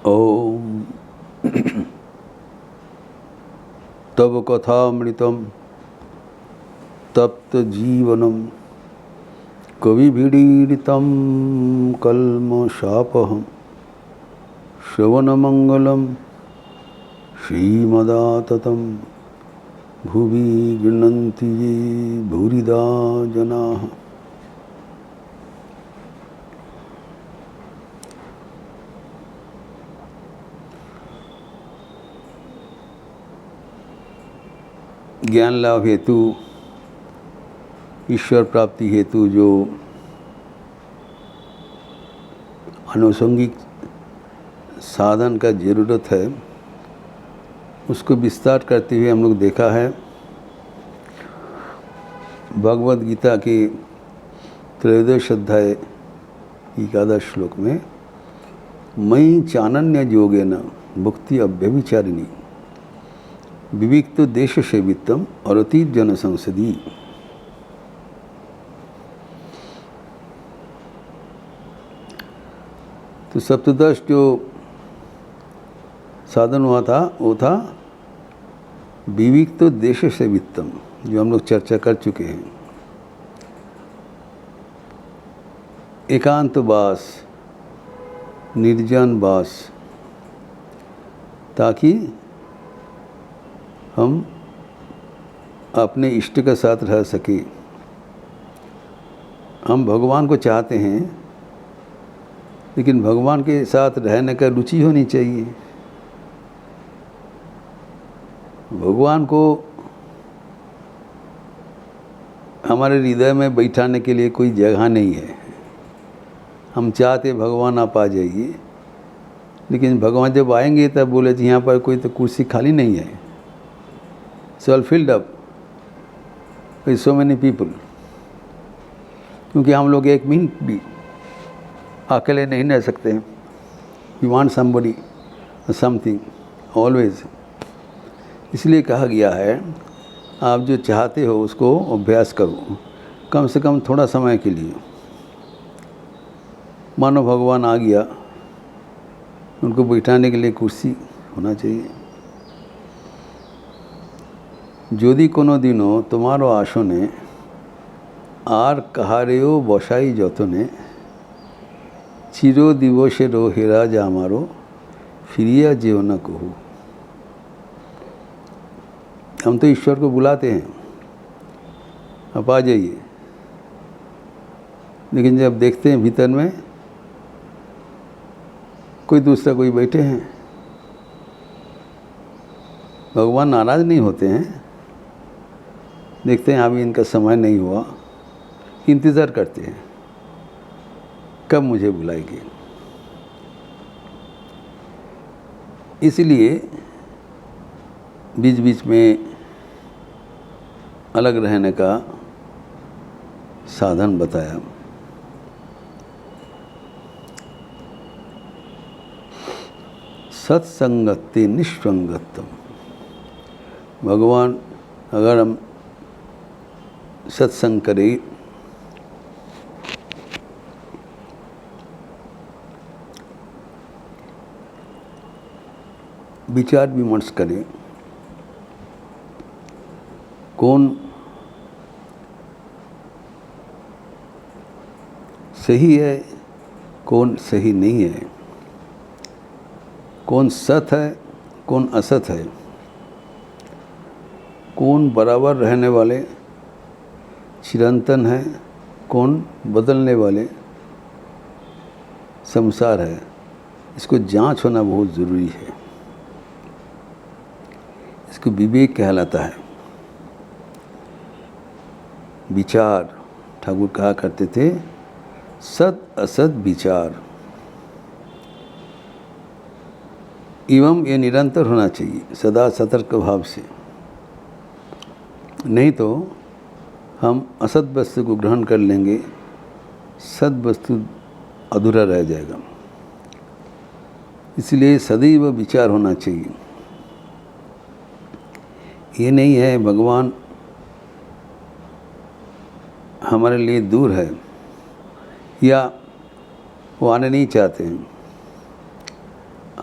ओम तव कथामृतम तप्त जीवनम कविभिडीडितं कल्मषापहं श्रवणमंगलम श्रीमदाततं भुवि गृह्णन्ति ये भूरिदा जनाः। ज्ञान लाभ हेतु, ईश्वर प्राप्ति हेतु जो अनुषंगिक साधन का ज़रूरत है, उसको विस्तार करते हुए हम लोग देखा है भगवद गीता के त्रयोदश अध्याय 11 श्लोक में मयि चानन्य योगेन भुक्ति अव्यभिचारिणी विविक्त देश सेवित्तम और अतीत जन संसदी। तो सप्तदश जो साधन हुआ था वो था विविक्त देश सेवित्तम, जो हम लोग चर्चा कर चुके हैं। एकांतवास, निर्जन वास, ताकि हम अपने इष्ट के साथ रह सके। हम भगवान को चाहते हैं, लेकिन भगवान के साथ रहने का रुचि होनी चाहिए। भगवान को हमारे हृदय में बैठाने के लिए कोई जगह नहीं है। हम चाहते भगवान आप आ जाइए, लेकिन भगवान जब आएंगे तब बोले जी यहाँ पर कोई तो कुर्सी खाली नहीं है, so all filled up with so many people। क्योंकि हम लोग एक मिनट भी अकेले नहीं रह सकते हैं। We want somebody or something always। इसलिए कहा गया है आप जो चाहते हो उसको अभ्यास करो, कम से कम थोड़ा समय के लिए। मानो भगवान आ गया, उनको बैठाने के लिए कुर्सी होना चाहिए। যদি কোনো দিনও তোমারও আসনে আর কাহারেও বসাই যতনে চির দিবসেরও হেরা যা আমারও फिरिया जेओ न कहू। हम तो ईश्वर को बुलाते हैं आप आ जाइए, लेकिन जब देखते हैं भीतर में कोई दूसरा कोई बैठे हैं, भगवान नाराज़ नहीं होते हैं। देखते हैं अभी इनका समय नहीं हुआ, इंतज़ार करते हैं कब मुझे बुलाएगी। इसलिए बीच बीच में अलग रहने का साधन बताया। सत्संगति निष्संगत्वम। भगवान अगर हम सत्संग करें, विचार विमर्श करें, कौन सही है कौन सही नहीं है, कौन सत है कौन असत है, कौन बराबर रहने वाले चिरंतन है, कौन बदलने वाले संसार है, इसको जांच होना बहुत ज़रूरी है। इसको विवेक कहलाता है। विचार, ठाकुर कहा करते थे सत असत विचार, एवं ये निरंतर होना चाहिए सदा सतर्क भाव से। नहीं तो हम असत वस्तु को ग्रहण कर लेंगे, सद वस्तु अधूरा रह जाएगा। इसलिए सदैव विचार होना चाहिए। ये नहीं है भगवान हमारे लिए दूर है या वो आने नहीं चाहते हैं।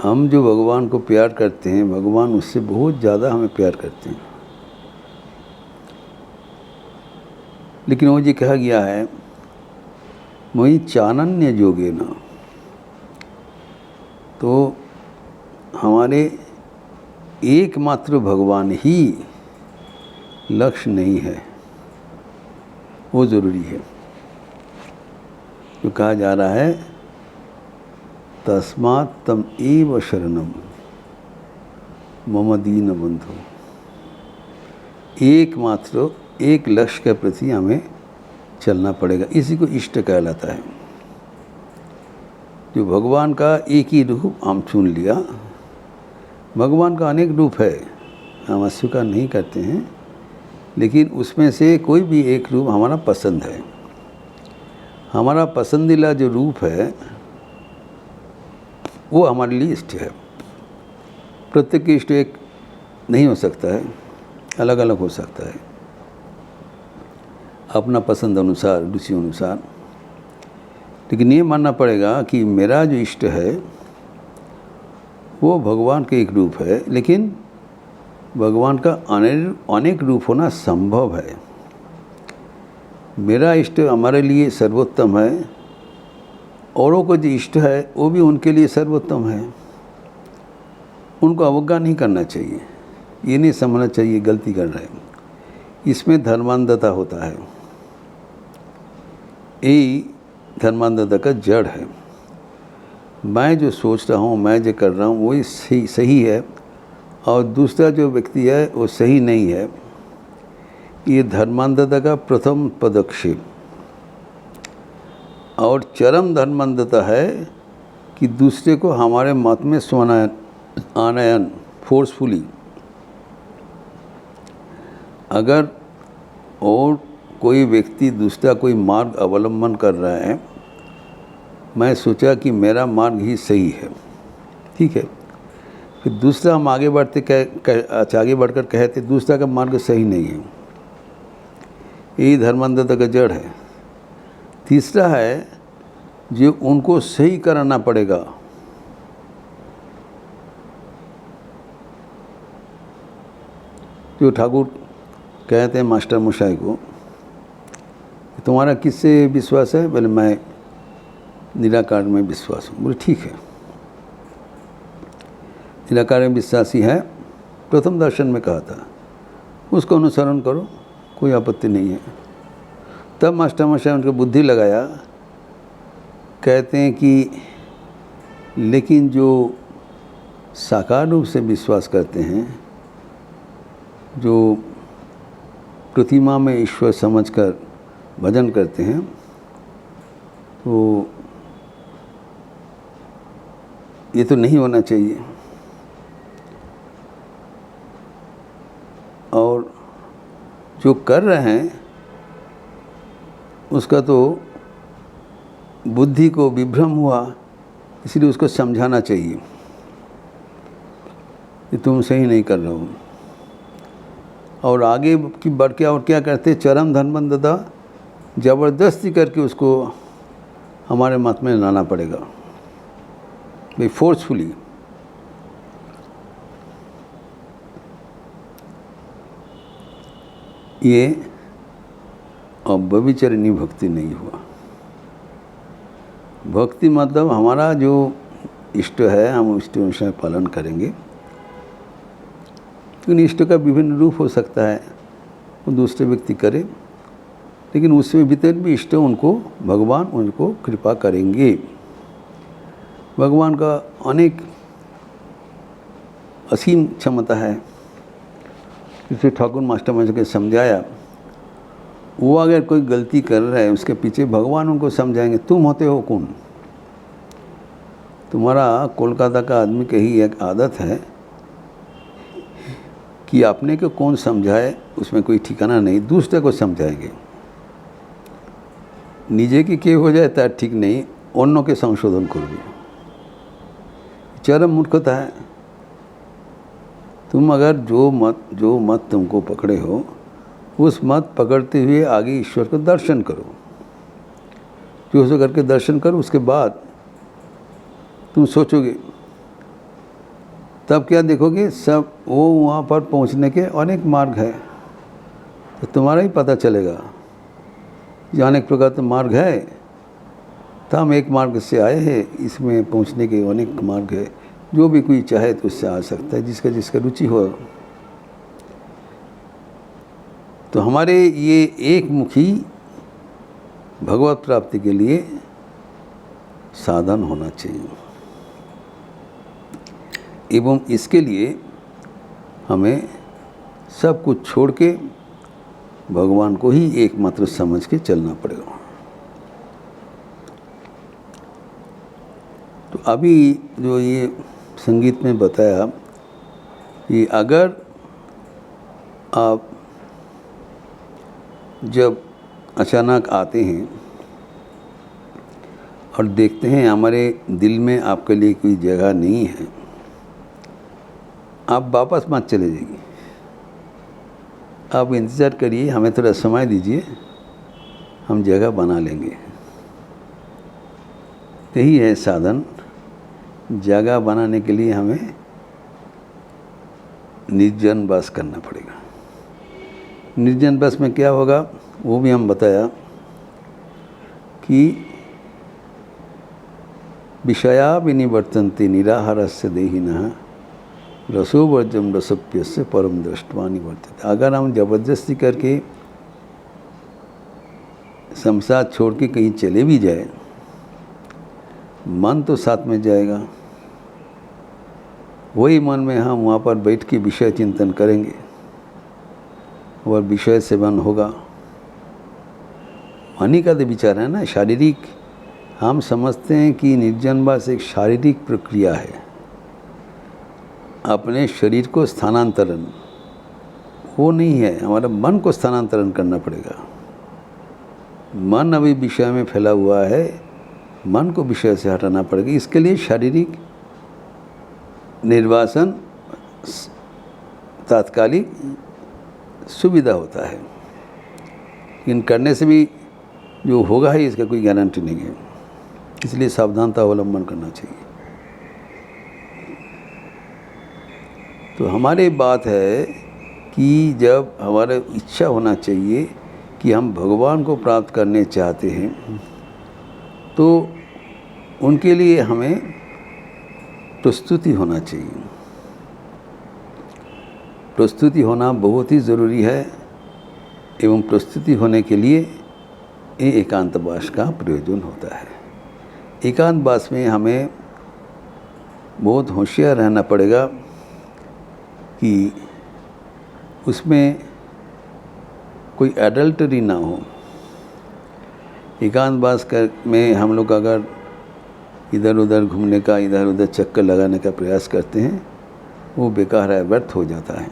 हम जो भगवान को प्यार करते हैं, भगवान उससे बहुत ज़्यादा हमें प्यार करते हैं। लेकिन वो जी कहा गया है, मोहि चानन्य जोगे न, तो हमारे एकमात्र भगवान ही लक्ष्य नहीं है, वो ज़रूरी है। जो कहा जा रहा है, तस्मात् तम एव शरणम मम दीन बंधु, एकमात्र एक लक्ष्य के प्रति हमें चलना पड़ेगा। इसी को इष्ट कहलाता है। जो भगवान का एक ही रूप हम चुन लिया, भगवान का अनेक रूप है, हम अस्वीकार नहीं करते हैं, लेकिन उसमें से कोई भी एक रूप हमारा पसंद है। हमारा पसंदीदा जो रूप है वो हमारे लिए इष्ट है। प्रत्येक की इष्ट एक नहीं हो सकता है, अलग अलग हो सकता है, अपना पसंद अनुसार, रुचि अनुसार। लेकिन ये मानना पड़ेगा कि मेरा जो इष्ट है वो भगवान का एक रूप है, लेकिन भगवान का अनेक रूप होना संभव है। मेरा इष्ट हमारे लिए सर्वोत्तम है, औरों को जो इष्ट है वो भी उनके लिए सर्वोत्तम है। उनको अवज्ञा नहीं करना चाहिए, ये नहीं समझना चाहिए गलती कर रहे हैं। इसमें धर्मांधता होता है, यही धर्मांधता का जड़ है। मैं जो सोच रहा हूँ, मैं जो कर रहा हूँ वही सही है, और दूसरा जो व्यक्ति है वो सही नहीं है। ये धर्मांधता का प्रथम पदक्षेप। और चरम धर्मांधता है कि दूसरे को हमारे मत में आनयन फोर्सफुली, अगर और कोई व्यक्ति दूसरा कोई मार्ग अवलंबन कर रहा है, मैं सोचा कि मेरा मार्ग ही सही है, ठीक है, फिर दूसरा हम आगे बढ़ते आगे बढ़कर कहते दूसरा का मार्ग सही नहीं है, यही धर्मांधता का जड़ है। तीसरा है जो उनको सही कराना पड़ेगा। जो ठाकुर कहते हैं मास्टर मशाई को, तुम्हारा किससे विश्वास है? बोले मैं निराकार में विश्वास हूँ। बोले ठीक है, निराकार में विश्वासी है, प्रथम दर्शन में कहा था, उसको अनुसरण करो, कोई आपत्ति नहीं है। तब मास्टर मशाई उनकी बुद्धि लगाया, कहते हैं कि लेकिन जो साकार रूप से विश्वास करते हैं, जो प्रतिमा में ईश्वर समझकर भजन करते हैं, तो ये तो नहीं होना चाहिए। और जो कर रहे हैं उसका तो बुद्धि को विभ्रम हुआ, इसलिए उसको समझाना चाहिए कि तुम सही नहीं कर रहे हो। और आगे की बढ़ के और क्या करते, चरम धर्मांधता, ज़बरदस्ती करके उसको हमारे मत में लाना पड़ेगा भाई, फोर्सफुली। ये अब व्यभिचारिणी भक्ति नहीं हुआ। भक्ति मतलब हमारा जो इष्ट है हम इष्ट अनुसार पालन करेंगे, लेकिन इष्ट का विभिन्न रूप हो सकता है, वो दूसरे व्यक्ति करे, लेकिन उसमें भीतर भी इष्ट उनको भगवान उनको कृपा करेंगे। भगवान का अनेक असीम क्षमता है। इसे ठाकुर मास्टर मशाई के समझाया, वो अगर कोई गलती कर रहा है उसके पीछे भगवान उनको समझाएंगे, तुम होते हो कौन? तुम्हारा कोलकाता का आदमी की ही एक आदत है कि अपने को कौन समझाए उसमें कोई ठिकाना नहीं, दूसरे को समझाएंगे। निजे की के हो जाए तो ठीक नहीं, अन्यों के संशोधन करोगे, चरम मूर्खता है। तुम अगर जो मत तुमको पकड़े हो उस मत पकड़ते हुए आगे ईश्वर को दर्शन करो, जो उसे करके दर्शन करो, उसके बाद तुम सोचोगे तब क्या देखोगे, सब वो वहाँ पर पहुँचने के अनेक मार्ग है, तो तुम्हारा ही पता चलेगा। जो अनेक प्रकार के मार्ग है, तो हम एक मार्ग से आए हैं, इसमें पहुँचने के अनेक मार्ग है। जो भी कोई चाहे तो उससे आ सकता है, जिसका जिसका रुचि हो। तो हमारे ये एक मुखी भगवत प्राप्ति के लिए साधन होना चाहिए, एवं इसके लिए हमें सब कुछ छोड़ के भगवान को ही एकमात्र समझ के चलना पड़ेगा। तो अभी जो ये संगीत में बताया कि अगर आप जब अचानक आते हैं और देखते हैं हमारे दिल में आपके लिए कोई जगह नहीं है, आप वापस मत चले जाइए। आप इंतज़ार करिए, हमें थोड़ा समय दीजिए, हम जगह बना लेंगे। यही है साधन। जगह बनाने के लिए हमें निर्जन वास करना पड़ेगा। निर्जन वास में क्या होगा वो भी हम बताया कि विषया विनिवर्तन्ते निराहारस्य देहिनः रसोवर्जम रसप्यस्य परम दृष्ट्वा निवर्तते। अगर हम जबरदस्ती करके संसार छोड़ के कहीं चले भी जाए, मन तो साथ में जाएगा। वही मन में हम वहाँ पर बैठ के विषय चिंतन करेंगे और विषय सेवन होगा। मन का तो विचार है ना, शारीरिक। हम समझते हैं कि निर्जनवास एक शारीरिक प्रक्रिया है, अपने शरीर को स्थानांतरण, वो नहीं है। हमारा मन को स्थानांतरण करना पड़ेगा। मन अभी विषय में फैला हुआ है, मन को विषय से हटाना पड़ेगा। इसके लिए शारीरिक निर्वासन तात्कालिक सुविधा होता है, लेकिन करने से भी जो होगा ही इसका कोई गारंटी नहीं है। इसलिए सावधानता अवलंबन करना चाहिए। तो हमारी बात है कि जब हमारा इच्छा होना चाहिए कि हम भगवान को प्राप्त करने चाहते हैं, तो उनके लिए हमें प्रस्तुति होना चाहिए। प्रस्तुति होना बहुत ही ज़रूरी है, एवं प्रस्तुति होने के लिए ये एकांतवास का प्रयोजन होता है। एकांतवास में हमें बहुत होशियार रहना पड़ेगा कि उसमें कोई एडल्टरी ना हो। एकांतवास में हम लोग अगर इधर उधर घूमने का, इधर उधर चक्कर लगाने का प्रयास करते हैं, वो बेकार है, व्यर्थ हो जाता है।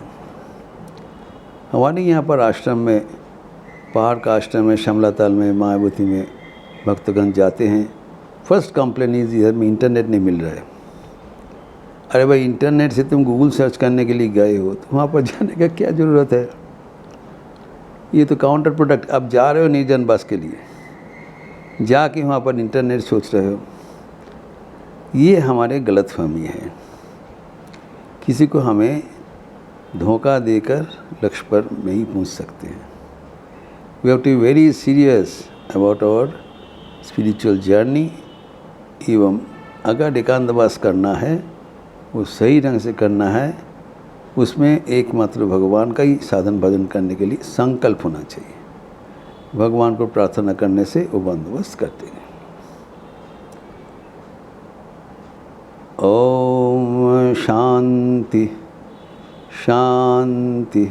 हमारे यहाँ पर आश्रम में, पहाड़ का आश्रम में, शमलाताल में, मायावती में भक्तगण जाते हैं। फर्स्ट कंप्लेन इज इधर में इंटरनेट नहीं मिल रहा है। अरे भाई, इंटरनेट से तुम गूगल सर्च करने के लिए गए हो, तो वहाँ पर जाने का क्या ज़रूरत है? ये तो काउंटर प्रोडक्ट। अब जा रहे हो निर्जन वास के लिए, जाके वहाँ पर इंटरनेट सोच रहे हो, ये हमारे गलतफहमी है। किसी को हमें धोखा देकर लक्ष्य पर नहीं पहुँच सकते हैं। We have to be very serious about our spiritual journey. एवं अगर एकांतवास करना है, वो सही ढंग से करना है, उसमें एकमात्र भगवान का ही साधन भजन करने के लिए संकल्प होना चाहिए। भगवान को प्रार्थना करने से वो बंदोबस्त करते हैं। ओम शांति शांति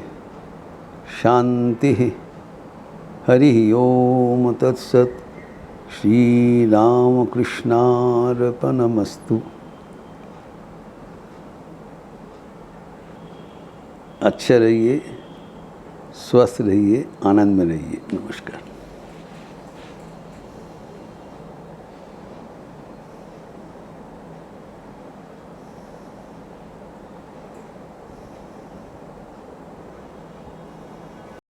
शांति। हरि ओम तत्सत। श्री राम कृष्णार्पणमस्तु। अच्छे रहिए, स्वस्थ रहिए, आनंद में रहिए। नमस्कार।